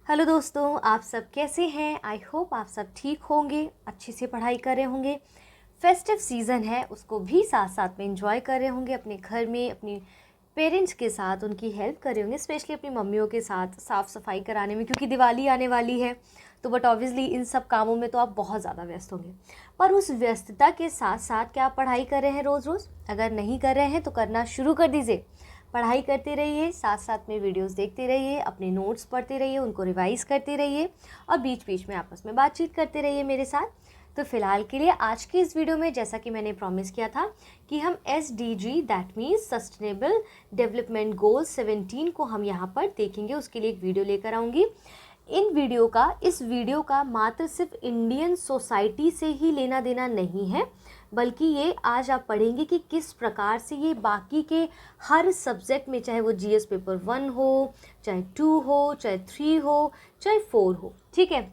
Hello दोस्तों, आप सब कैसे हैं। आई होप आप सब ठीक होंगे, अच्छे से पढ़ाई कर रहे होंगे। फेस्टिव सीज़न है, उसको भी साथ साथ में एंजॉय कर रहे होंगे। अपने घर में अपनी पेरेंट्स के साथ उनकी हेल्प कर रहे होंगे, स्पेशली अपनी मम्मियों के साथ साफ़ सफाई कराने में, क्योंकि दिवाली आने वाली है। तो बट ऑब्वियसली इन सब कामों में तो आप बहुत ज़्यादा व्यस्त होंगे। पर उस व्यस्तता के साथ साथ क्या आप पढ़ाई कर रहे हैं रोज़ रोज़? अगर नहीं कर रहे हैं तो करना शुरू कर दीजिए। पढ़ाई करते रहिए, साथ साथ में वीडियोस देखते रहिए, अपने नोट्स पढ़ते रहिए, उनको रिवाइज करते रहिए और बीच बीच में आपस में बातचीत करते रहिए मेरे साथ। तो फिलहाल के लिए आज की इस वीडियो में, जैसा कि मैंने प्रॉमिस किया था कि हम SDG that means sustainable development goal 17 को हम यहाँ पर देखेंगे, उसके लिए एक वीडियो लेकर आऊँगी। इस वीडियो का मात्र सिर्फ इंडियन सोसाइटी से ही लेना देना नहीं है, बल्कि ये आज आप पढ़ेंगे कि किस प्रकार से ये बाकी के हर सब्जेक्ट में, चाहे वो GS पेपर 1 हो, चाहे 2 हो, चाहे 3 हो, चाहे 4 हो, ठीक है,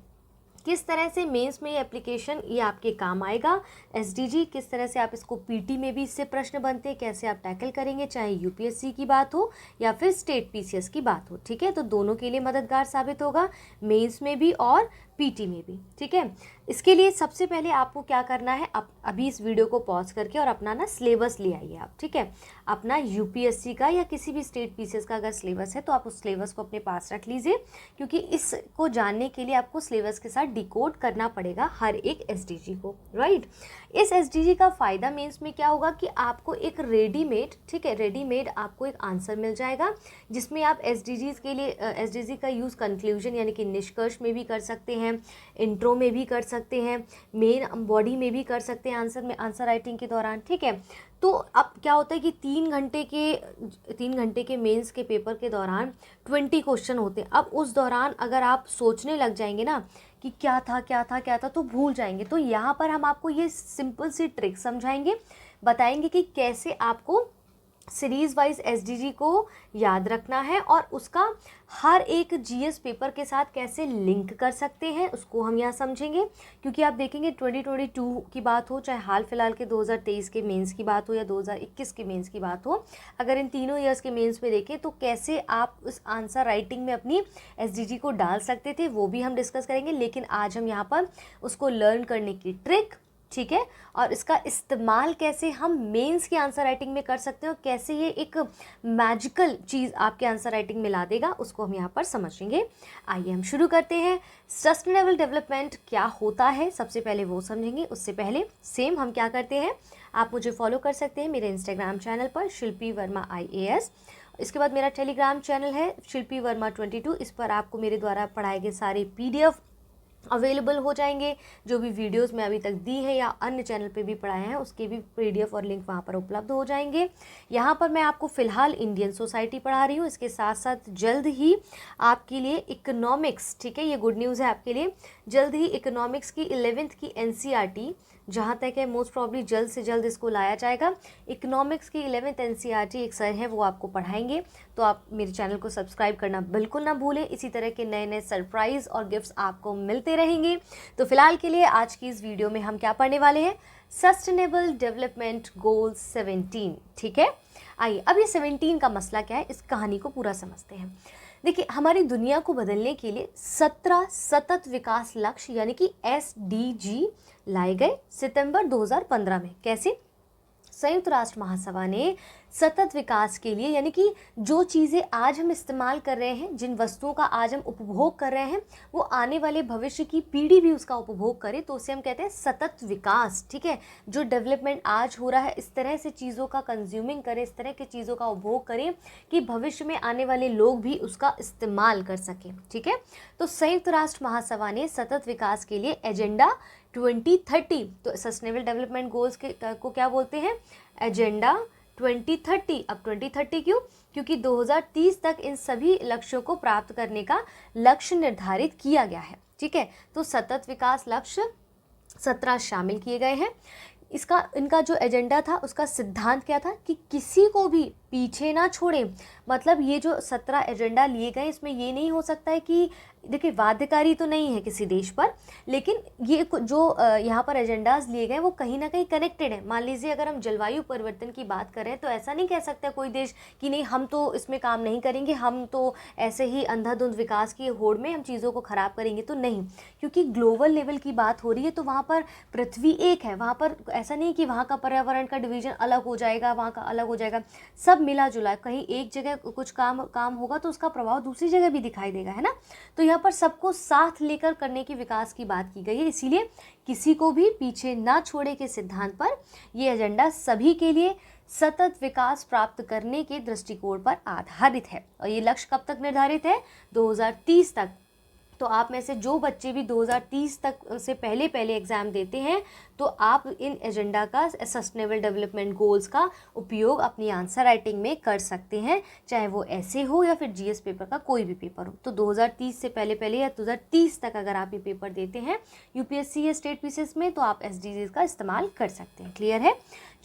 किस तरह से मेंस में ये एप्लीकेशन ये आपके काम आएगा। SDG किस तरह से आप इसको PT में भी इससे प्रश्न बनते हैं, कैसे आप टैकल करेंगे, चाहे UPSC की बात हो या फिर स्टेट PCS की बात हो, ठीक है। तो दोनों के लिए मददगार साबित होगा, मेंस में भी और PT में भी, ठीक है। इसके लिए सबसे पहले आपको क्या करना है, अभी इस वीडियो को पॉज करके और अपना ना सिलेबस ले आइए आप, ठीक है। अपना UPSC का या किसी भी स्टेट PCS का अगर सिलेबस है तो आप उस सिलेबस को अपने पास रख लीजिए, क्योंकि इसको जानने के लिए आपको सिलेबस के साथ डिकोड करना पड़ेगा हर एक SDG को, राइट। इस SDG का फ़ायदा मेंस में क्या होगा कि आपको एक रेडीमेड, ठीक है, रेडीमेड आपको एक आंसर मिल जाएगा, जिसमें आप SDGs के लिए SDG का यूज़ कंक्लूजन यानी कि निष्कर्ष में भी कर सकते हैं, इंट्रो में भी कर सकते हैं, मेन बॉडी में भी कर सकते हैं, आंसर राइटिंग के दौरान, ठीक है। तो अब क्या होता है कि 3 घंटे के मेंस के पेपर के दौरान 20 क्वेश्चन होते हैं। अब उस दौरान अगर आप सोचने लग जाएंगे ना कि क्या था तो भूल जाएंगे। तो यहाँ पर हम आपको ये सिंपल सी ट्रिक समझाएंगे, बताएंगे कि कैसे आपको सीरीज़ वाइज SDG को याद रखना है और उसका हर एक GS पेपर के साथ कैसे लिंक कर सकते हैं, उसको हम यहाँ समझेंगे। क्योंकि आप देखेंगे 2022 की बात हो, चाहे हाल फिलहाल के 2023 के मेंस की बात हो या 2021 के मेंस की बात हो, अगर इन तीनों ईयर्स के मेंस में देखें तो कैसे आप उस आंसर राइटिंग में अपनी SDG को डाल सकते थे, वो भी हम डिस्कस करेंगे। लेकिन आज हम यहाँ पर उसको लर्न करने की ट्रिक, ठीक है, और इसका इस्तेमाल कैसे हम मेंस की आंसर राइटिंग में कर सकते हैं और कैसे ये एक मैजिकल चीज़ आपके आंसर राइटिंग में ला देगा, उसको हम यहाँ पर समझेंगे। आइए हम शुरू करते हैं। सस्टेनेबल डेवलपमेंट क्या होता है, सबसे पहले वो समझेंगे। उससे पहले सेम हम क्या करते हैं, आप मुझे फॉलो कर सकते हैं मेरे इंस्टाग्राम चैनल पर शिल्पी वर्मा IAS। इसके बाद मेरा टेलीग्राम चैनल है शिल्पी वर्मा 22। इस पर आपको मेरे द्वारा पढ़ाए गए सारे PDF अवेलेबल हो जाएंगे। जो भी वीडियोस मैं अभी तक दी है या अन्य चैनल पे भी पढ़ाए हैं, उसके भी PDF और लिंक वहाँ पर उपलब्ध हो जाएंगे। यहाँ पर मैं आपको फ़िलहाल इंडियन सोसाइटी पढ़ा रही हूँ, इसके साथ साथ जल्द ही आपके लिए इकोनॉमिक्स, ठीक है, ये गुड न्यूज़ है आपके लिए, जल्द ही इकोनॉमिक्स की 11th की NCERT, जहाँ तक है मोस्ट प्रॉब्ली जल्द से जल्द इसको लाया जाएगा। इकोनॉमिक्स की 11th NCERT एक सर है, वो आपको पढ़ाएंगे। तो आप मेरे चैनल को सब्सक्राइब करना बिल्कुल ना भूलें, इसी तरह के नए नए सरप्राइज़ और गिफ्ट्स आपको मिलते रहेंगे। तो फिलहाल के लिए आज की इस वीडियो में हम क्या पढ़ने वाले हैं, सस्टेनेबल डेवलपमेंट गोल 17, ठीक है। आइए अब ये 17 का मसला क्या है, इस कहानी को पूरा समझते हैं। देखिए, हमारी दुनिया को बदलने के लिए 17 सतत विकास लक्ष्य यानी कि SDG लाए गए सितंबर 2015 में। कैसे? संयुक्त राष्ट्र महासभा ने सतत विकास के लिए, यानी कि जो चीज़ें आज हम इस्तेमाल कर रहे हैं, जिन वस्तुओं का आज हम उपभोग कर रहे हैं, वो आने वाले भविष्य की पीढ़ी भी उसका उपभोग करे, तो उसे हम कहते हैं सतत विकास, ठीक है। जो डेवलपमेंट आज हो रहा है, इस तरह से चीज़ों का कंज्यूमिंग करें, इस तरह की चीज़ों का उपभोग करें कि भविष्य में आने वाले लोग भी उसका इस्तेमाल कर सकें, ठीक है। तो संयुक्त राष्ट्र महासभा ने सतत विकास के लिए एजेंडा 2030, तो सस्टेनेबल डेवलपमेंट गोल्स को क्या बोलते हैं, एजेंडा 2030। अब 2030 क्यों? क्योंकि 2030 तक इन सभी लक्ष्यों को प्राप्त करने का लक्ष्य निर्धारित किया गया है, ठीक है। तो सतत विकास लक्ष्य 17 शामिल किए गए हैं। इनका जो एजेंडा था, उसका सिद्धांत क्या था कि किसी को भी पीछे ना छोड़े। मतलब ये जो 17 एजेंडा लिए गए, इसमें ये नहीं हो सकता है कि देखिए बाध्यकारी तो नहीं है किसी देश पर, लेकिन ये जो यहाँ पर एजेंडाज लिए गए वो कहीं ना कहीं कनेक्टेड है। मान लीजिए अगर हम जलवायु परिवर्तन की बात करें तो ऐसा नहीं कह सकता कोई देश कि नहीं हम तो इसमें काम नहीं करेंगे, हम तो ऐसे ही अंधाधुंध विकास की होड़ में हम चीज़ों को ख़राब करेंगे, तो नहीं। क्योंकि ग्लोबल लेवल की बात हो रही है तो वहाँ पर पृथ्वी एक है, वहाँ पर ऐसा नहीं कि वहाँ का पर्यावरण का डिवीजन अलग हो जाएगा, वहाँ का अलग हो जाएगा, सब मिला जुला। कहीं एक जगह कुछ काम होगा तो उसका प्रभाव दूसरी जगह भी दिखाई देगा, है ना। तो यहाँ पर सबको साथ लेकर करने की विकास की बात की गई है, इसीलिए किसी को भी पीछे ना छोड़े के सिद्धांत पर ये एजेंडा सभी के लिए सतत विकास प्राप्त करने के दृष्टिकोण पर आधारित है। और ये लक्ष्य कब तक निर्धारित है? 2030 तक। तो आप में से जो बच्चे भी 2030 तक से पहले एग्ज़ाम देते हैं तो आप इन एजेंडा का, सस्टेनेबल डेवलपमेंट गोल्स का उपयोग अपनी आंसर राइटिंग में कर सकते हैं, चाहे वो ऐसे हो या फिर जीएस पेपर का कोई भी पेपर हो। तो 2030 से पहले या 2030 तक अगर आप ये पेपर देते हैं यूपीएससी या स्टेट पीसीएस में तो आप एसडीजीज का इस्तेमाल कर सकते हैं। क्लियर है?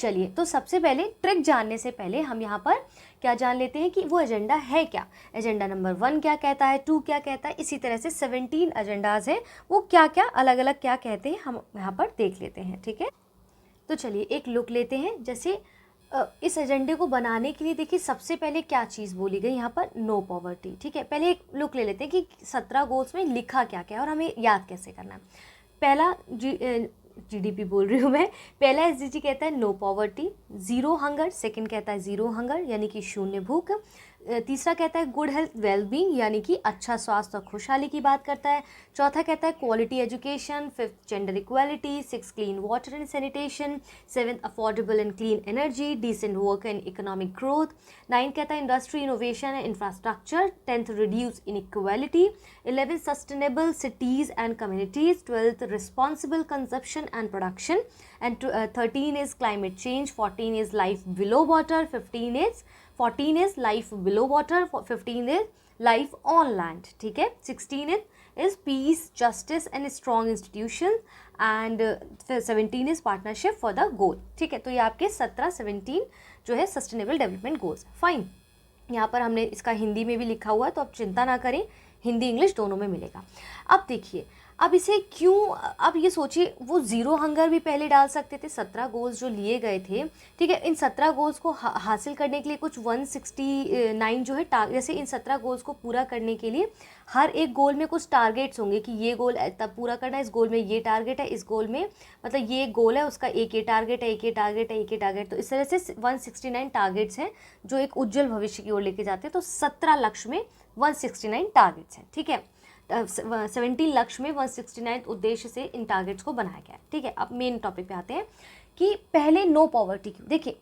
चलिए, तो सबसे पहले ट्रिक जानने से पहले हम यहाँ पर क्या जान लेते हैं कि वो एजेंडा है क्या। एजेंडा नंबर 1 क्या कहता है, 2 क्या कहता है, इसी तरह से 17 एजेंडाज हैं, वो क्या क्या अलग अलग क्या कहते हैं हम यहाँ पर देख लेते हैं। ठीक है, तो चलिए एक लुक लेते हैं। जैसे इस एजेंडे को बनाने के लिए देखिए सबसे पहले क्या चीज़ बोली गई यहाँ पर, नो पॉवर्टी। ठीक है, पहले एक लुक ले लेते हैं कि 17 गोल्स में लिखा क्या क्या है और हमें याद कैसे करना है। पहला जीडीपी बोल रही हूँ मैं, पहला एसडीजी कहता है no poverty, zero hunger. Second कहता है ज़ीरो हंगर यानी कि शून्य भूख। तीसरा कहता है गुड हेल्थ वेलबींग यानी कि अच्छा स्वास्थ्य और खुशहाली की बात करता है। चौथा कहता है quality education. Fifth gender equality. Six clean water and sanitation. Seventh affordable and clean energy, decent work and economic growth. Ninth कहता है industry innovation and infrastructure. Tenth reduce inequality. 11th sustainable cities and communities. 12th responsible consumption and production and 13 is climate change. 14 is life below water. 14 is life below water. 15 is life on land. ठीक है, 16 is peace, justice and strong institutions and 17 is partnership for the goal. ठीक है, तो ये आपके 17 जो है sustainable development goals. Fine, यहाँ पर हमने इसका हिंदी में भी लिखा हुआ है तो आप चिंता ना करें, हिंदी इंग्लिश दोनों में मिलेगा। अब देखिए, अब इसे क्यों, अब ये सोचिए वो ज़ीरो हंगर भी पहले डाल सकते थे। 17 गोल्स जो लिए गए थे, ठीक है, इन 17 गोल्स को हासिल करने के लिए कुछ 169 जो है जैसे इन 17 गोल्स को पूरा करने के लिए हर एक गोल में कुछ टारगेट्स होंगे कि ये गोल तब पूरा करना है, इस गोल में ये टारगेट है, इस गोल में मतलब ये गोल है उसका एक ये टारगेट है, एक ये टारगेट है, एक ये टारगेट। तो इस तरह से 169 टारगेट्स हैं जो एक उज्जवल भविष्य की ओर लेके जाते हैं। तो 17 लक्ष्य में 169 टारगेट्स हैं। ठीक है, 17 लक्ष्य में 169 उद्देश्य से इन टारगेट्स को बनाया गया है। ठीक है, अब मेन टॉपिक पे आते हैं कि पहले नो पॉवर्टी क्यों। देखिए,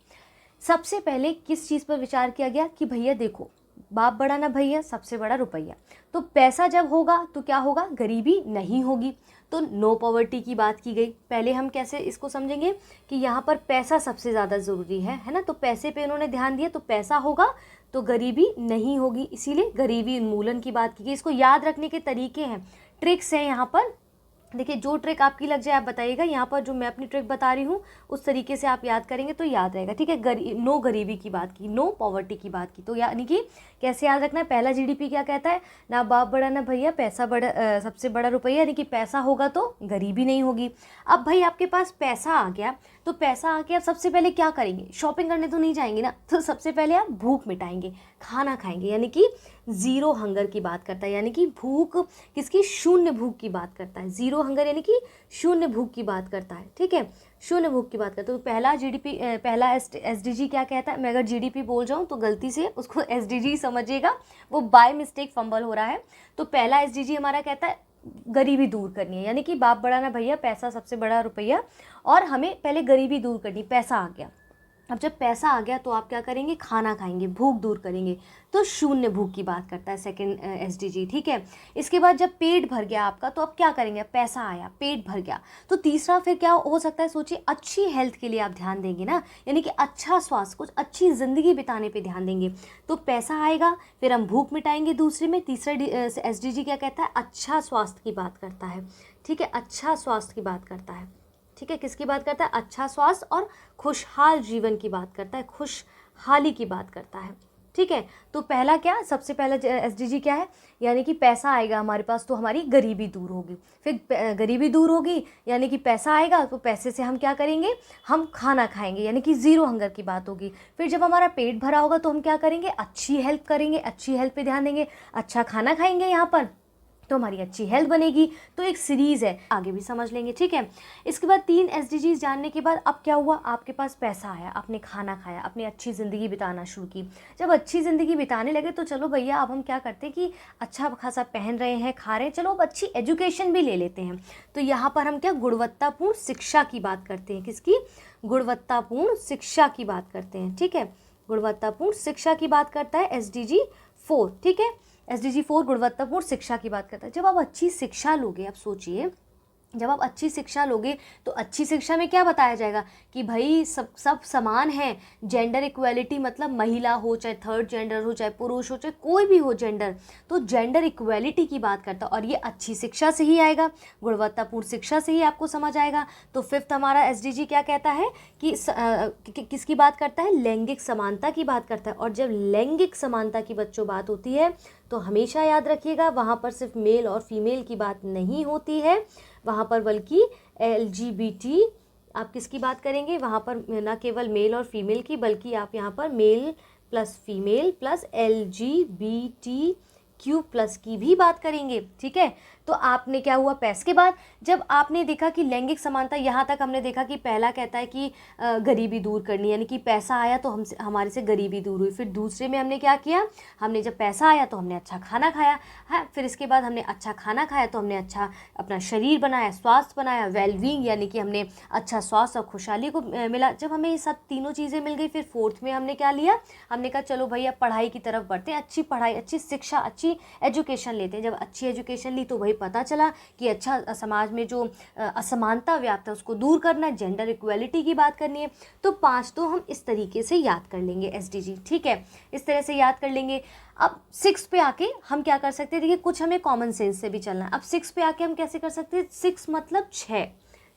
सबसे पहले किस चीज़ पर विचार किया गया कि भैया देखो, बाप बड़ा ना भैया, सबसे बड़ा रुपया। तो पैसा जब होगा तो क्या होगा, गरीबी नहीं होगी। तो नो पॉवर्टी की बात की गई। पहले हम कैसे इसको समझेंगे कि यहाँ पर पैसा सबसे ज़्यादा ज़रूरी है ना। तो पैसे पे उन्होंने ध्यान दिया, तो पैसा होगा तो गरीबी नहीं होगी, इसीलिए गरीबी उन्मूलन की बात की गई। इसको याद रखने के तरीके हैं, ट्रिक्स हैं यहाँ पर। देखिए, जो ट्रिक आपकी लग जाए आप बताइएगा। यहाँ पर जो मैं अपनी ट्रिक बता रही हूँ उस तरीके से आप याद करेंगे तो याद रहेगा। ठीक है, नो गरीबी की बात की, नो पॉवर्टी की बात की, तो यानी कि कैसे याद रखना है। पहला जीडीपी क्या कहता है, ना बाप बड़ा ना भैया, पैसा बड़ा, सबसे बड़ा रुपया, यानी कि पैसा होगा तो गरीबी नहीं होगी। अब भाई आपके पास पैसा आ गया, तो पैसा आके आप सबसे पहले क्या करेंगे, शॉपिंग करने तो नहीं जाएंगे ना, तो सबसे पहले आप भूख मिटाएंगे, खाना खाएंगे, यानी कि ज़ीरो हंगर की बात करता है। यानी कि भूख किसकी, शून्य भूख की बात करता है। ज़ीरो हंगर यानी कि शून्य भूख की बात करता है। ठीक है, शून्य भूख की बात करता है। तो पहला एसडीजी क्या कहता है, मैं अगर जीडीपी बोल जाऊँ तो गलती से उसको एसडीजी समझिएगा, वो बाय मिस्टेक फंबल हो रहा है। तो पहला एसडीजी हमारा कहता है गरीबी दूर करनी है, यानी कि बाप बड़ा ना भैया, पैसा सबसे बड़ा रुपया, और हमें पहले गरीबी दूर करनी। पैसा आ गया, अब जब पैसा आ गया तो आप क्या करेंगे, खाना खाएंगे, भूख दूर करेंगे, तो शून्य भूख की बात करता है सेकंड एसडीजी। ठीक है, इसके बाद जब पेट भर गया आपका तो अब क्या करेंगे, पैसा आया, पेट भर गया, तो तीसरा फिर क्या हो सकता है, सोचिए, अच्छी हेल्थ के लिए आप ध्यान देंगे ना, यानी कि अच्छा स्वास्थ्य, कुछ अच्छी ज़िंदगी बिताने पे ध्यान देंगे। तो पैसा आएगा, फिर हम भूख मिटाएंगे दूसरे में। तीसरा एसडीजी क्या कहता है, अच्छा स्वास्थ्य की बात करता है। ठीक है, अच्छा स्वास्थ्य की बात करता है। ठीक है, किसकी बात करता है, अच्छा स्वास्थ्य और खुशहाल जीवन की बात करता है, खुशहाल खुशहाली की बात करता है, ठीक है। तो पहला क्या, सबसे पहला एसडीजी क्या है, यानी कि पैसा आएगा हमारे पास तो हमारी गरीबी दूर होगी। फिर गरीबी दूर होगी यानी कि पैसा आएगा, तो पैसे से हम क्या करेंगे, हम खाना खाएंगे, यानी कि ज़ीरो हंगर की बात होगी। फिर जब हमारा पेट भरा होगा तो हम क्या करेंगे, अच्छी हेल्थ करेंगे, अच्छी हेल्थ पे ध्यान देंगे, अच्छा खाना खाएंगे यहाँ पर, तो हमारी अच्छी हेल्थ बनेगी। तो एक सीरीज़ है, आगे भी समझ लेंगे, ठीक है। इसके बाद 3 एसडीजीज जानने के बाद अब क्या हुआ, आपके पास पैसा आया, आपने खाना खाया, अपनी अच्छी ज़िंदगी बिताना शुरू की। जब अच्छी ज़िंदगी बिताने लगे तो चलो भैया अब हम क्या करते हैं कि अच्छा खासा पहन रहे हैं, खा रहे हैं, चलो अब अच्छी एजुकेशन भी ले लेते हैं। तो यहाँ पर हम क्या गुणवत्तापूर्ण शिक्षा की बात करते हैं, किसकी, गुणवत्तापूर्ण शिक्षा की बात करते हैं, ठीक है। गुणवत्तापूर्ण शिक्षा की बात करता है एसडीजी 4, ठीक है। एसडीजी 4 गुणवत्तापूर्ण शिक्षा की बात करता है। जब आप अच्छी शिक्षा लोगे, आप सोचिए जब आप अच्छी शिक्षा लोगे तो अच्छी शिक्षा में क्या बताया जाएगा कि भाई सब समान है, जेंडर इक्वेलिटी, मतलब महिला हो चाहे थर्ड जेंडर हो चाहे पुरुष हो चाहे कोई भी हो जेंडर, तो जेंडर इक्वेलिटी की बात करता है। और ये अच्छी शिक्षा से ही आएगा, गुणवत्तापूर्ण शिक्षा से ही आपको समझ आएगा। तो फिफ्थ हमारा एसडीजी क्या कहता है कि किसकी बात करता है, लैंगिक समानता की बात करता है। और जब लैंगिक समानता की बच्चों बात होती है तो हमेशा याद रखिएगा वहाँ पर सिर्फ मेल और फीमेल की बात नहीं होती है, वहाँ पर बल्कि LGBT, आप किसकी बात करेंगे वहाँ पर, न केवल मेल और फीमेल की, बल्कि आप यहाँ पर male plus female plus LGBTQ+ की भी बात करेंगे, ठीक है। तो आपने क्या हुआ, पैसे के बाद जब आपने देखा कि लैंगिक समानता, यहाँ तक हमने देखा कि पहला कहता है कि गरीबी दूर करनी, यानी कि पैसा आया तो हमारे से गरीबी दूर हुई। फिर दूसरे में हमने क्या किया, हमने जब पैसा आया तो हमने अच्छा खाना खाया है, फिर इसके बाद हमने अच्छा खाना खाया तो हमने अच्छा अपना शरीर बनाया, स्वास्थ्य बनाया, वेलबींग, यानी कि हमने अच्छा स्वास्थ्य और खुशहाली को मिला। जब हमें ये सब तीनों चीज़ें मिल गई, फिर फोर्थ में हमने क्या लिया, हमने कहा चलो भैया पढ़ाई की तरफ बढ़ते हैं, अच्छी पढ़ाई, अच्छी शिक्षा, अच्छी एजुकेशन लेते हैं। जब अच्छी एजुकेशन ली तो वही पता चला कि अच्छा समाज में जो असमानता व्याप्त है उसको दूर करना है, जेंडर इक्वेलिटी की बात करनी है। तो 5 तो हम इस तरीके से याद कर लेंगे एसडीजी, ठीक है, इस तरह से याद कर लेंगे। अब 6 पे आके हम क्या कर सकते हैं, देखिए कुछ हमें कॉमन सेंस से भी चलना है। अब 6 पे आके हम कैसे कर सकते हैं, 6 मतलब 6,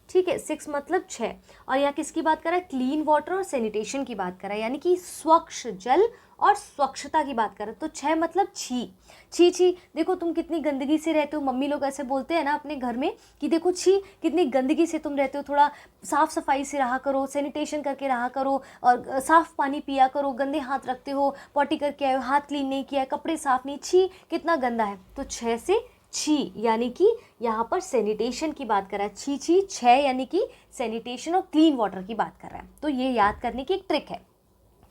ठीक है, 6 मतलब 6। और यहाँ किसकी बात कर रहा है, क्लीन वाटर और सैनिटेशन की बात कर रहा है, यानी कि स्वच्छ जल और स्वच्छता की बात कर रहे हैं। तो 6 मतलब छी छी, देखो तुम कितनी गंदगी से रहते हो। मम्मी लोग ऐसे बोलते हैं ना अपने घर में कि देखो छी कितनी गंदगी से तुम रहते हो, थोड़ा साफ़ सफाई से रहा करो, सैनिटेशन करके रहा करो, और साफ़ पानी पिया करो, गंदे हाथ रखते हो, पॉटी करके आए हो, हाथ क्लीन नहीं किया है, कपड़े साफ़ नहीं, छी कितना गंदा है। तो 6 से छी, यानी कि यहाँ पर सैनिटेशन की बात कर रहा है, छी 6 यानी कि सैनिटेशन और क्लीन वाटर की बात कर रहा है। तो ये याद करने की एक ट्रिक है।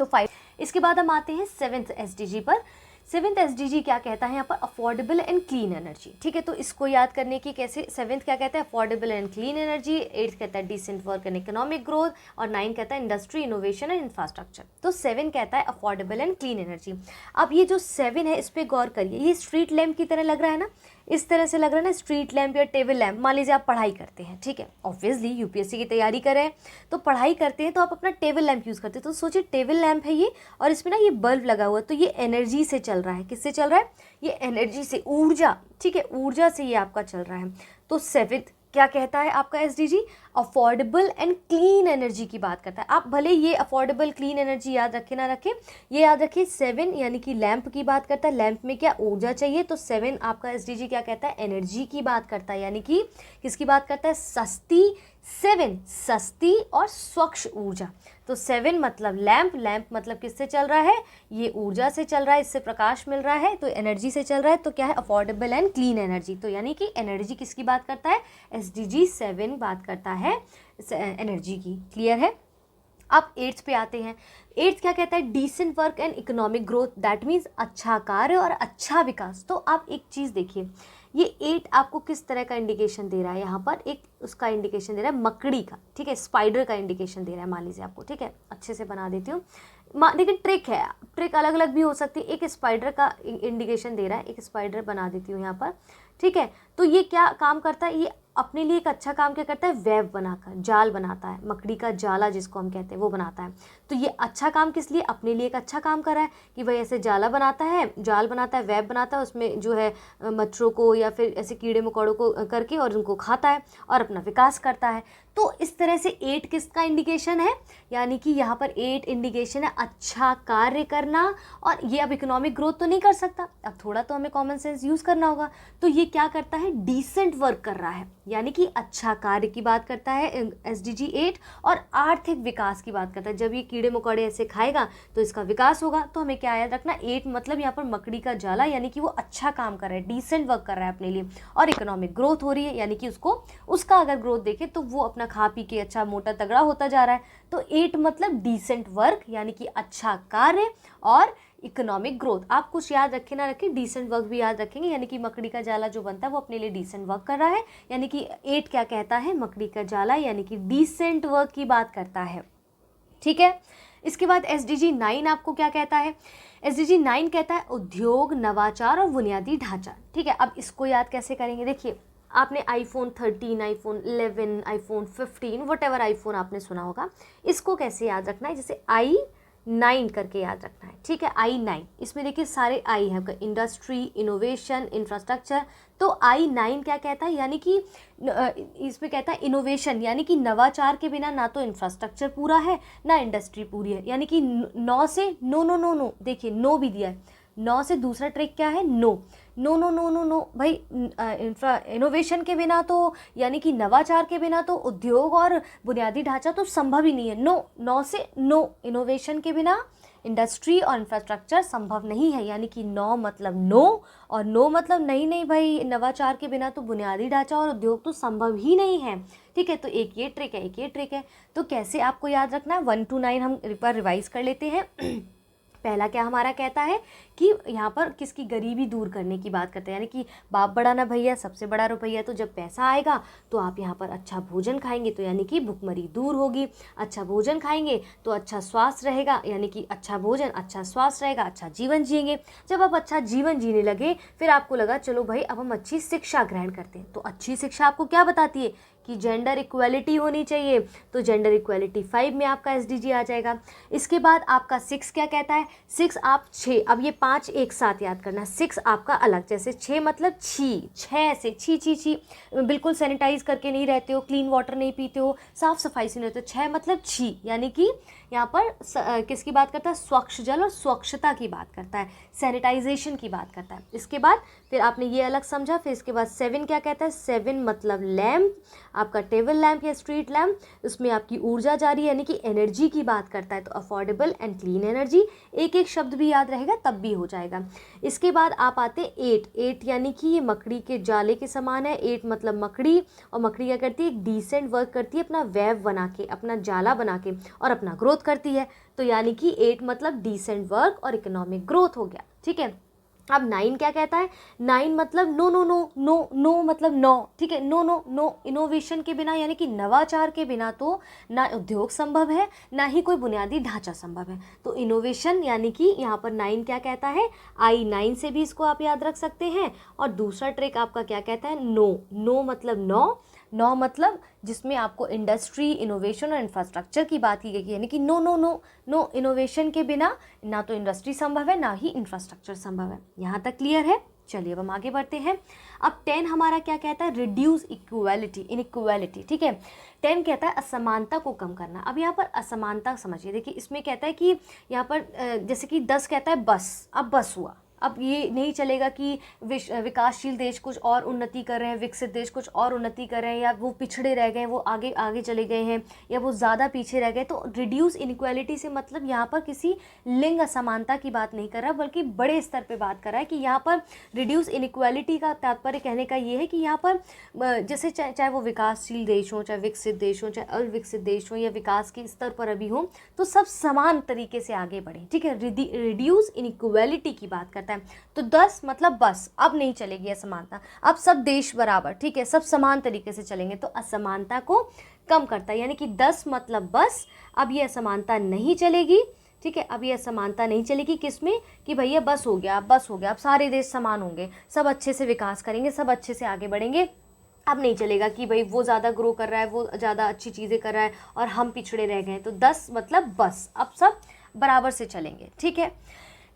तो 5, इसके बाद हम आते हैं 7th एसडीजी पर। 7th एसडीजी क्या कहता है यहाँ पर, अफोर्डेबल एंड क्लीन एनर्जी, ठीक है। तो इसको याद करने की कैसे, 7th क्या कहता है, affordable and clean energy, 8th कहता है decent work and economic growth, और 9 कहता है इंडस्ट्री, इनोवेशन एंड इंफ्रास्ट्रक्चर। तो 7 कहता है अफोर्डेबल एंड क्लीन एनर्जी। अब ये जो 7 है इस पर गौर करिए, ये स्ट्रीट लैम्प की तरह लग रहा है ना, इस तरह से लग रहा है ना, स्ट्रीट लैम्प या टेबल लैम्प। मान लीजिए आप पढ़ाई करते हैं, ठीक है, ऑब्वियसली यूपीएससी की तैयारी करें तो पढ़ाई करते हैं तो आप अपना टेबल लैम्प यूज़ करते हैं। तो सोचिए टेबल लैम्प है ये, और इसमें ना ये बल्ब लगा हुआ है, तो ये एनर्जी से चल रहा है, किससे चल रहा है, ये एनर्जी से, ऊर्जा, ठीक है, ऊर्जा से ये आपका चल रहा है। तो 7th क्या कहता है आपका SDG, affordable and clean energy की बात करता है। आप भले ये अफोर्डेबल क्लीन एनर्जी याद रखें ना रखें, ये याद रखिए 7 यानी कि लैंप की बात करता है, लैंप में क्या ऊर्जा चाहिए, तो 7 आपका एसडीजी क्या कहता है, एनर्जी की बात करता है, यानी कि किसकी बात करता है, सस्ती, 7 सस्ती और स्वच्छ ऊर्जा। तो 7 मतलब लैंप, लैंप मतलब किससे चल रहा है, ये ऊर्जा से चल रहा है, इससे प्रकाश मिल रहा है, तो एनर्जी से चल रहा है। तो क्या है, अफोर्डेबल एंड क्लीन एनर्जी। तो यानी कि एनर्जी किसकी बात करता है, एसडीजी 7 बात करता है एनर्जी की। क्लियर है। अब 8th पे आते हैं। 8th क्या कहता है, decent work and economic growth, that means अच्छा कार्य और अच्छा विकास। तो आप एक चीज़ देखिए, ये 8 आपको किस तरह का इंडिकेशन दे रहा है, यहाँ पर एक उसका इंडिकेशन दे रहा है मकड़ी का, ठीक है, स्पाइडर का इंडिकेशन दे रहा है, मान लीजिए आपको, ठीक है, अच्छे से बना देती हूँ। लेकिन ट्रिक है, ट्रिक अलग अलग भी हो सकती है। एक स्पाइडर का इंडिकेशन दे रहा है, एक स्पाइडर बना देती हूँ यहाँ पर, ठीक है। तो ये क्या काम करता है, ये अपने लिए एक अच्छा काम क्या करता है, वेब बनाकर, जाल बनाता है, मकड़ी का जाला जिसको हम कहते हैं वो बनाता है। तो ये अच्छा काम किस लिए, अपने लिए एक अच्छा काम कर रहा है कि भाई ऐसे जाला बनाता है, जाल बनाता है, वेब बनाता है, उसमें जो है मच्छरों को या फिर ऐसे कीड़े मकोड़ों को करके और उनको खाता है और अपना विकास करता है। तो इस तरह से 8 किसका इंडिकेशन है, यानी कि यहाँ पर 8 इंडिकेशन है अच्छा कार्य करना, और ये अब इकोनॉमिक ग्रोथ तो नहीं कर सकता, अब थोड़ा तो हमें कॉमन सेंस यूज़ करना होगा। तो ये क्या करता है, डिसेंट वर्क कर रहा है, यानी कि अच्छा कार्य की बात करता है SDG 8, और आर्थिक विकास की बात करता है। जब ये कीड़े मकोड़े ऐसे खाएगा तो इसका विकास होगा। तो हमें क्या याद रखना, 8 मतलब यहाँ पर मकड़ी का जाला, यानी कि वो अच्छा काम कर रहा है, डिसेंट वर्क कर रहा है अपने लिए, और इकोनॉमिक ग्रोथ हो रही है, यानी कि उसका अगर ग्रोथ देखे तो वो अपना खा पी के अच्छा मोटा तगड़ा होता जा रहा है। तो 8 मतलब डिसेंट वर्क, यानी कि अच्छा कार्य और इकोनॉमिक ग्रोथ। आप कुछ याद रखें ना रखें, डिसेंट वर्क भी याद रखेंगे, यानी कि मकड़ी का जाला जो बनता है वो अपने लिए डिसेंट वर्क कर रहा है, यानी कि 8 क्या कहता है, मकड़ी का जाला यानी कि डिसेंट वर्क की बात करता है। ठीक है, इसके बाद SDG 9 आपको क्या कहता है, SDG 9 कहता है उद्योग, नवाचार और बुनियादी ढांचा। ठीक है, अब इसको याद कैसे करेंगे, देखिए आपने iPhone 13, iPhone 11, iPhone 15 whatever iPhone आपने सुना होगा, इसको कैसे याद रखना है, जैसे I9 करके याद रखना है। ठीक है, I9, इसमें देखिए सारे I हैं, इंडस्ट्री, इनोवेशन, इंफ्रास्ट्रक्चर। तो I9 क्या कहता है, यानी कि इसमें कहता है इनोवेशन, यानी कि नवाचार के बिना ना तो इंफ्रास्ट्रक्चर पूरा है ना इंडस्ट्री पूरी है, यानी कि 9 से नो नो नो नो, देखिए नो भी दिया है, 9 से दूसरा ट्रिक क्या है, no no no no no no भाई, इनोवेशन के बिना तो, यानी कि नवाचार के बिना तो उद्योग और बुनियादी ढांचा तो संभव ही नहीं है। नो, 9 से नो, इनोवेशन के बिना इंडस्ट्री और इंफ्रास्ट्रक्चर संभव नहीं है, यानी कि 9 मतलब नो, और नो मतलब नहीं नहीं भाई, नवाचार के बिना तो बुनियादी ढांचा और उद्योग तो संभव ही नहीं है। ठीक है, तो एक ये ट्रिक है, एक ये ट्रिक है। तो कैसे आपको याद रखना है, 1 to 9 हम एक बार रिवाइज कर लेते हैं। पहला क्या हमारा कहता है कि यहाँ पर किसकी गरीबी दूर करने की बात करते हैं, यानी कि बाप बड़ा ना भैया सबसे बड़ा रुपया, तो जब पैसा आएगा तो आप यहाँ पर अच्छा भोजन खाएंगे, तो यानी कि भुखमरी दूर होगी। अच्छा भोजन खाएंगे तो अच्छा स्वास्थ्य रहेगा, यानी कि अच्छा भोजन अच्छा स्वास्थ्य रहेगा, अच्छा जीवन जिएंगे। जब आप अच्छा जीवन जीने लगे, फिर आपको लगा चलो भाई अब हम अच्छी शिक्षा ग्रहण करते हैं। तो अच्छी शिक्षा आपको क्या बताती है कि जेंडर इक्वालिटी होनी चाहिए, तो जेंडर इक्वालिटी 5 में आपका SDG आ जाएगा। इसके बाद आपका 6 क्या कहता है, 6 आप 6, अब ये 5 एक साथ याद करना, 6 आपका अलग, जैसे 6 मतलब छी, 6 से छी छी छी, बिल्कुल सैनिटाइज करके नहीं रहते हो, क्लीन वाटर नहीं पीते हो, साफ सफाई से नहीं रहते हो, 6 मतलब छी, यानी कि यहाँ पर किसकी बात करता है, स्वच्छ जल और स्वच्छता की बात करता है, सैनिटाइजेशन की बात करता है। इसके बाद फिर आपने ये अलग समझा, फिर इसके बाद 7 क्या कहता है, 7 मतलब लैम्प, आपका टेबल लैम्प या स्ट्रीट लैम्प, उसमें आपकी ऊर्जा जा रही है, यानी कि एनर्जी की बात करता है, तो अफोर्डेबल एंड क्लीन एनर्जी, एक एक शब्द भी याद रहेगा तब भी हो जाएगा। इसके बाद आप आते 8 यानी कि ये मकड़ी के जाले के समान है, 8 मतलब मकड़ी, और मकड़ी क्या करती है, एक डिसेंट वर्क करती है, अपना वेब बना के, अपना जाला बना के, और अपना ग्रोथ करती है, तो यानी कि 8 मतलब डिसेंट वर्क और इकोनॉमिक ग्रोथ हो गया। ठीक है, अब 9 क्या कहता है, 9 मतलब no no no no, no मतलब नो। ठीक है, नो नो नो, इनोवेशन के बिना, यानी कि नवाचार के बिना तो ना उद्योग संभव है ना ही कोई बुनियादी ढांचा संभव है। तो इनोवेशन, यानी कि यहाँ पर 9 क्या कहता है, I9 से भी इसको आप याद रख सकते हैं। और दूसरा ट्रिक आपका क्या कहता है, नो, नो मतलब नो मतलब जिसमें आपको इंडस्ट्री, इनोवेशन और इंफ्रास्ट्रक्चर की बात की गई, यानी कि no no no no, innovation के बिना ना तो इंडस्ट्री संभव है ना ही इंफ्रास्ट्रक्चर संभव है। यहाँ तक क्लियर है? चलिए अब हम आगे बढ़ते हैं। अब 10 हमारा क्या कहता है, रिड्यूस इनइक्वालिटी। ठीक है, 10 कहता है असमानता को कम करना। अब यहाँ पर असमानता समझिए, देखिए इसमें कहता है कि यहाँ पर जैसे कि 10 कहता है बस, अब बस हुआ, अब ये नहीं चलेगा कि विकासशील देश कुछ और उन्नति कर रहे हैं, विकसित देश कुछ और उन्नति कर रहे हैं, या वो पिछड़े रह गए, वो आगे आगे चले गए हैं, या वो ज़्यादा पीछे रह गए। तो रिड्यूस इनइक्वालिटी से मतलब यहाँ पर किसी लिंग असमानता की बात नहीं कर रहा, बल्कि बड़े स्तर पे बात कर रहा है कि यहाँ पर रिड्यूस इनइक्वालिटी का तात्पर्य कहने का ये है कि यहाँ पर जैसे चाहे वो विकासशील देश हो, चाहे विकसित देश हो, चाहे अविकसित देश हो, या विकास के स्तर पर अभी हो, तो सब समान तरीके से आगे बढ़े। ठीक है, रिड्यूस इनइक्वालिटी की बात करता है। तो 10 मतलब बस, अब नहीं चलेगी असमानता, अब सब देश बराबर, ठीक है, सब समान तरीके से चलेंगे, तो असमानता को कम करता है। यानी कि 10 मतलब बस, अब ये असमानता नहीं चलेगी। ठीक है, अब ये असमानता नहीं चलेगी किसमें, कि भैया बस हो गया, अब बस हो गया, अब सारे देश समान होंगे, सब अच्छे से विकास करेंगे, सब अच्छे से आगे बढ़ेंगे। अब नहीं चलेगा कि भाई वो ज़्यादा ग्रो कर रहा है, वो ज़्यादा अच्छी चीज़ें कर रहा है और हम पिछड़े रह गए। तो 10 मतलब बस, अब सब बराबर से चलेंगे। ठीक है,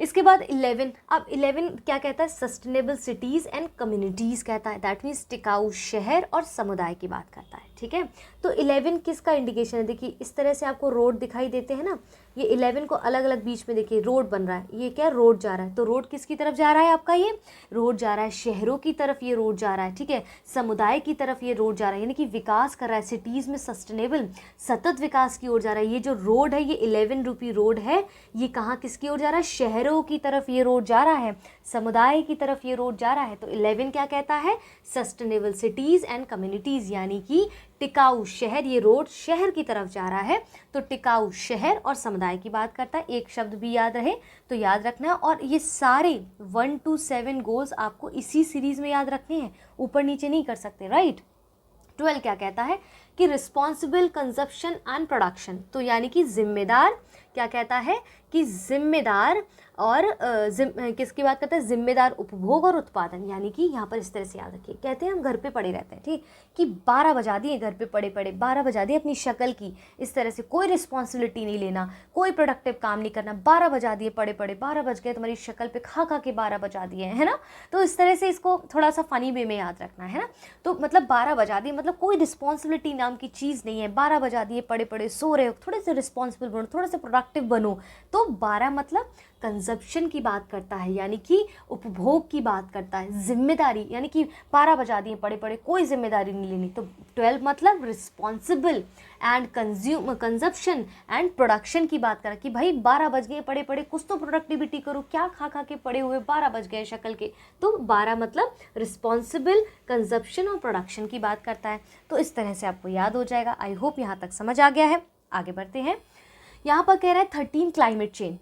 इसके बाद 11, अब 11 क्या कहता है, सस्टेनेबल सिटीज़ एंड कम्युनिटीज़ कहता है, दैट मीन्स टिकाऊ शहर और समुदाय की बात करता है। ठीक है, तो 11 किसका इंडिकेशन है, देखिए इस तरह से आपको रोड दिखाई देते हैं ना, ये 11 को अलग अलग बीच में देखिए रोड बन रहा है, ये क्या रोड जा रहा है, तो रोड किसकी तरफ जा रहा है आपका, ये रोड जा रहा है शहरों की तरफ, ये रोड जा रहा है, ठीक है, समुदाय की तरफ ये रोड जा रहा है, यानी कि विकास कर रहा है, सिटीज़ में सस्टेनेबल सतत विकास की ओर जा रहा है। ये जो रोड है ये 11 रुपी रोड है, ये कहाँ किसकी ओर जा रहा है, शहरों की तरफ ये रोड जा रहा है, समुदाय की तरफ ये रोड जा रहा है। तो 11 क्या कहता है, सस्टेनेबल सिटीज़ एंड कम्युनिटीज़, यानी कि टिकाऊ शहर, ये रोड शहर की तरफ जा रहा है, तो टिकाऊ शहर और समुदाय की बात करता है। एक शब्द भी याद रहे तो याद रखना है, और ये सारे 1 to 7 गोल्स आपको इसी सीरीज़ में याद रखने हैं, ऊपर नीचे नहीं कर सकते, राइट। 12 क्या कहता है कि रिस्पॉन्सिबल कंजप्शन एंड प्रोडक्शन, तो यानी कि जिम्मेदार, क्या कहता है कि जिम्मेदार और किसकी बात करता है, जिम्मेदार उपभोग और उत्पादन, यानी कि यहाँ पर इस तरह से याद रखिए, कहते हैं हम घर पे पड़े रहते हैं, ठीक, कि 12 बजा दिए घर पे पड़े पड़े, 12 बजा दिए अपनी शक्ल की, इस तरह से कोई रिस्पॉन्सिबिलिटी नहीं लेना, कोई प्रोडक्टिव काम नहीं करना, 12 बजा दिए पड़े पड़े, 12 बज गए तुम्हारी शक्ल पे खा खा के 12 बजा दिए, है ना। तो इस तरह से इसको थोड़ा सा फनी वे में याद रखना है ना। तो मतलब 12 बजा दिए मतलब कोई रिस्पॉन्सिबिलिटी नाम की चीज़ नहीं है, 12 बजा दिए पड़े पड़े सो रहे हो, थोड़े से रिस्पॉन्सिबल बनो, थोड़े से प्रोडक्टिव बनो। तो 12 मतलब कंजप्शन की बात करता है, यानी कि उपभोग की बात करता है, जिम्मेदारी, यानी कि 12 बजा दिए पड़े पड़े कोई जिम्मेदारी नहीं लेनी। तो 12 मतलब responsible and consumption and production की बात करा कि भाई 12 बज गए पड़े पड़े कुछ तो प्रोडक्टिविटी करो, क्या खा खा के पड़े हुए 12 बज गए शक्ल के। तो 12 मतलब रिस्पॉन्सिबल कंजप्शन और प्रोडक्शन की बात करता है। तो इस तरह से आपको याद हो जाएगा। आई होप यहाँ तक समझ आ गया है। आगे बढ़ते हैं। यहाँ पर कह रहा है 13 क्लाइमेट चेंज।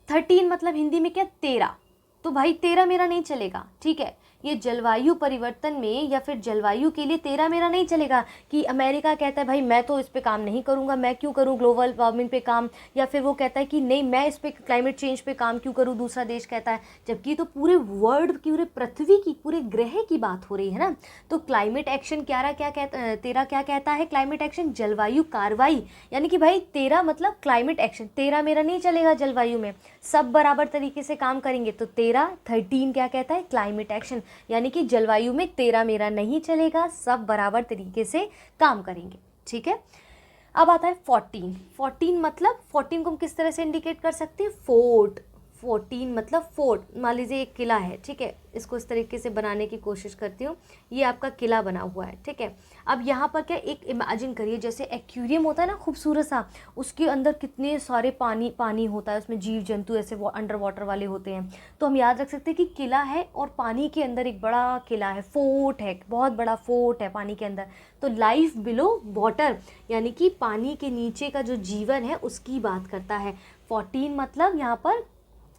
13 मतलब हिंदी में क्या, 13। तो भाई 13 मेरा नहीं चलेगा, ठीक है। ये जलवायु परिवर्तन में या फिर जलवायु के लिए 13 मेरा नहीं चलेगा कि अमेरिका कहता है भाई मैं तो इस पे काम नहीं करूँगा, मैं क्यों करूँ ग्लोबल वार्मिंग पे काम, या फिर वो कहता है कि नहीं मैं इस पे क्लाइमेट चेंज पे काम क्यों करूँ, दूसरा देश कहता है, जबकि तो पूरे वर्ल्ड की, पूरे पृथ्वी की, पूरे ग्रह की बात हो रही है ना। तो क्लाइमेट एक्शन 13 क्या कहता है, क्लाइमेट एक्शन जलवायु कार्रवाई, यानी कि भाई 13 मतलब क्लाइमेट एक्शन, 13 मेरा नहीं चलेगा जलवायु में, सब बराबर तरीके से काम करेंगे। तो 13 क्या कहता है, क्लाइमेट एक्शन, यानी कि जलवायु में 13 मेरा नहीं चलेगा, सब बराबर तरीके से काम करेंगे, ठीक है। अब आता है 14 मतलब 14 को हम किस तरह से इंडिकेट कर सकते हैं, फोर्ट। 14 मतलब फोर्ट, मान लीजिए एक किला है, ठीक है, इसको इस तरीके से बनाने की कोशिश करती हूँ, ये आपका किला बना हुआ है, ठीक है। अब यहाँ पर क्या, एक इमेजिन करिए जैसे एक्वेरियम होता है ना खूबसूरत सा, उसके अंदर कितने सारे पानी होता है, उसमें जीव जंतु ऐसे अंडर वाटर वाले होते हैं। तो हम याद रख सकते हैं कि किला है और पानी के अंदर एक बड़ा किला है, फोर्ट है, बहुत बड़ा फोर्ट है पानी के अंदर। तो लाइफ बिलो वाटर, यानी कि पानी के नीचे का जो जीवन है उसकी बात करता है। 14 मतलब यहाँ पर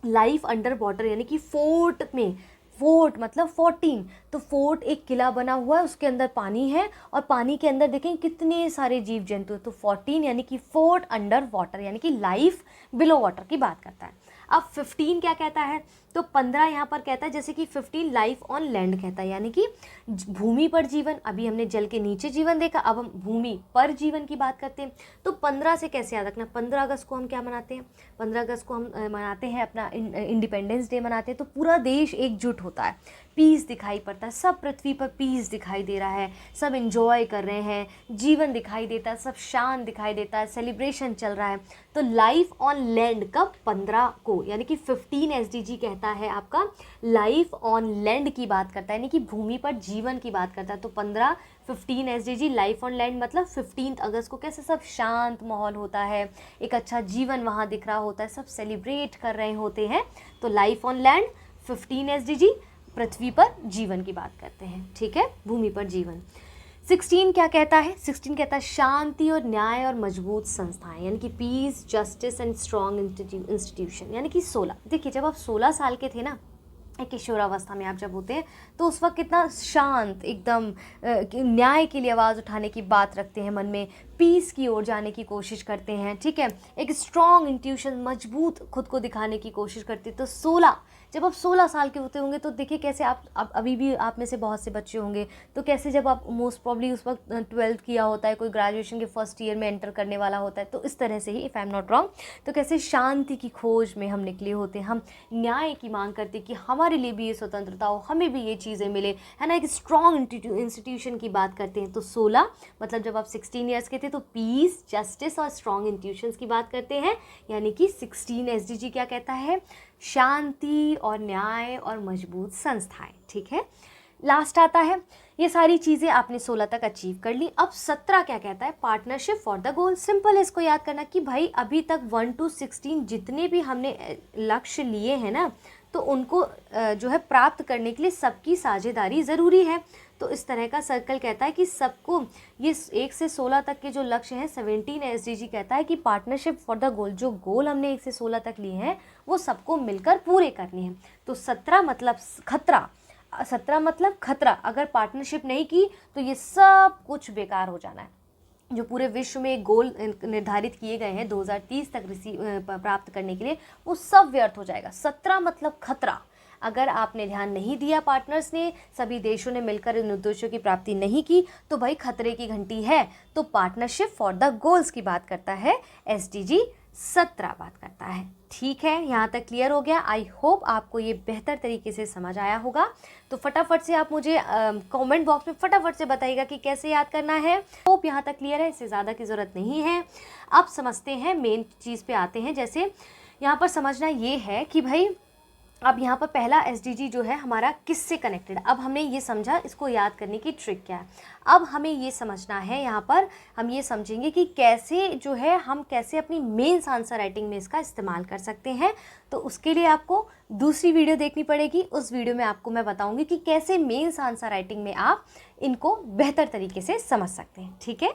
लाइफ अंडर वाटर, यानी कि फोर्ट में, फोर्ट मतलब 14। तो फोर्ट एक किला बना हुआ है, उसके अंदर पानी है और पानी के अंदर देखें कितने सारे जीव जंतु। तो 14 यानी कि फोर्ट अंडर वाटर, यानी कि लाइफ बिलो वाटर की बात करता है। अब 15 क्या कहता है, तो 15 यहाँ पर कहता है जैसे कि 15 लाइफ ऑन लैंड कहता है, यानी कि भूमि पर जीवन। अभी हमने जल के नीचे जीवन देखा, अब हम भूमि पर जीवन की बात करते हैं। तो 15 से कैसे याद रखना, 15 अगस्त को हम क्या मनाते हैं, 15 अगस्त को हम मनाते हैं अपना इंडिपेंडेंस डे मनाते हैं। तो पूरा देश एकजुट होता है, पीस दिखाई पड़ता है, सब पृथ्वी पर पीस दिखाई दे रहा है, सब एंजॉय कर रहे हैं, जीवन दिखाई देता है, सब शान दिखाई देता है, सेलिब्रेशन चल रहा है। तो लाइफ ऑन लैंड कब, 15 को, यानी कि 15 SDG कहता है आपका लाइफ ऑन लैंड की बात करता है, यानी कि भूमि पर जीवन की बात करता है। तो 15 SDG लाइफ ऑन लैंड मतलब 15 अगस्त को कैसे सब शांत माहौल होता है, एक अच्छा जीवन वहाँ दिख रहा होता है, सब सेलिब्रेट कर रहे होते हैं। तो लाइफ ऑन लैंड 15 SDG पृथ्वी पर जीवन की बात करते हैं, ठीक है, भूमि पर जीवन। 16 क्या कहता है, 16 कहता है शांति और न्याय और मजबूत संस्थाएं, यानी कि peace, justice and strong institution. यानी कि 16, देखिए जब आप 16 साल के थे ना, एक किशोरावस्था में आप जब होते हैं, तो उस वक्त कितना शांत एकदम न्याय के लिए आवाज़ उठाने की बात रखते हैं मन में, पीस की ओर जाने की कोशिश करते हैं, ठीक है, एक स्ट्रॉन्ग इंट्यूशन, मजबूत खुद को दिखाने की कोशिश करते हैं। तो 16 जब आप 16 साल के होते होंगे तो देखिए कैसे आप अभी भी आप में से बहुत से बच्चे होंगे, तो कैसे जब आप मोस्ट प्रॉब्ली उस वक्त 12th किया होता है, कोई ग्रेजुएशन के फर्स्ट ईयर में एंटर करने वाला होता है, तो इस तरह से ही if I am not wrong, तो कैसे शांति की खोज में हम निकले होते हैं, हम न्याय की मांग करते कि हमारे लिए भी ये स्वतंत्रता हो, हमें भी ये चीज़ें मिले, है ना। एक स्ट्रॉन्ग इंस्टीट्यूशन की बात करते हैं। तो 16 मतलब जब आप 16 ईयर्स के थे तो पीस, जस्टिस और स्ट्रॉन्ग इंस्टीट्यूशंस की बात करते हैं, यानी कि 16 एसडीजी क्या कहता है, शांति और न्याय और मजबूत संस्थाएं, ठीक है। लास्ट आता है, ये सारी चीज़ें आपने 16 तक अचीव कर ली। अब 17 क्या कहता है, partnership for the goal. Simple है इसको याद करना कि भाई अभी तक 1 to 16 जितने भी हमने लक्ष्य लिए हैं ना, तो उनको जो है प्राप्त करने के लिए सबकी साझेदारी ज़रूरी है। तो इस तरह का सर्कल कहता है कि सबको ये 1 से 16 तक के जो लक्ष्य हैं, 17 एसडीजी कहता है कि पार्टनरशिप फॉर द गोल, जो गोल हमने 1 से 16 तक लिए हैं वो सबको मिलकर पूरे करने हैं। तो 17 मतलब खतरा, 17 मतलब खतरा, अगर पार्टनरशिप नहीं की तो ये सब कुछ बेकार हो जाना है। जो पूरे विश्व में गोल निर्धारित किए गए हैं 2030 तक प्राप्त करने के लिए, वो सब व्यर्थ हो जाएगा। 17 मतलब खतरा। अगर आपने ध्यान नहीं दिया, पार्टनर्स ने, सभी देशों ने मिलकर इन उद्देश्यों की प्राप्ति नहीं की, तो भाई खतरे की घंटी है। तो पार्टनरशिप फॉर द गोल्स की बात करता है एसडीजी 17 बात करता है। ठीक है, यहाँ तक क्लियर हो गया। आई होप आपको ये बेहतर तरीके से समझ आया होगा। तो फटाफट से आप मुझे कमेंट बॉक्स में फटाफट से बताइएगा कि कैसे याद करना है। होप यहाँ तक क्लियर है, इससे ज़्यादा की ज़रूरत नहीं है। अब समझते हैं, मेन चीज़ पे आते हैं। जैसे यहाँ पर समझना ये है कि भाई अब यहाँ पर पहला एसडीजी जो है हमारा किससे कनेक्टेड। अब हमने ये समझा, इसको याद करने की ट्रिक क्या है। अब हमें ये समझना है, यहाँ पर हम ये समझेंगे कि कैसे जो है हम कैसे अपनी मेंस आंसर राइटिंग में इसका इस्तेमाल कर सकते हैं। तो उसके लिए आपको दूसरी वीडियो देखनी पड़ेगी। उस वीडियो में आपको मैं बताऊँगी कि कैसे मेंस आंसर राइटिंग में आप इनको बेहतर तरीके से समझ सकते हैं। ठीक है।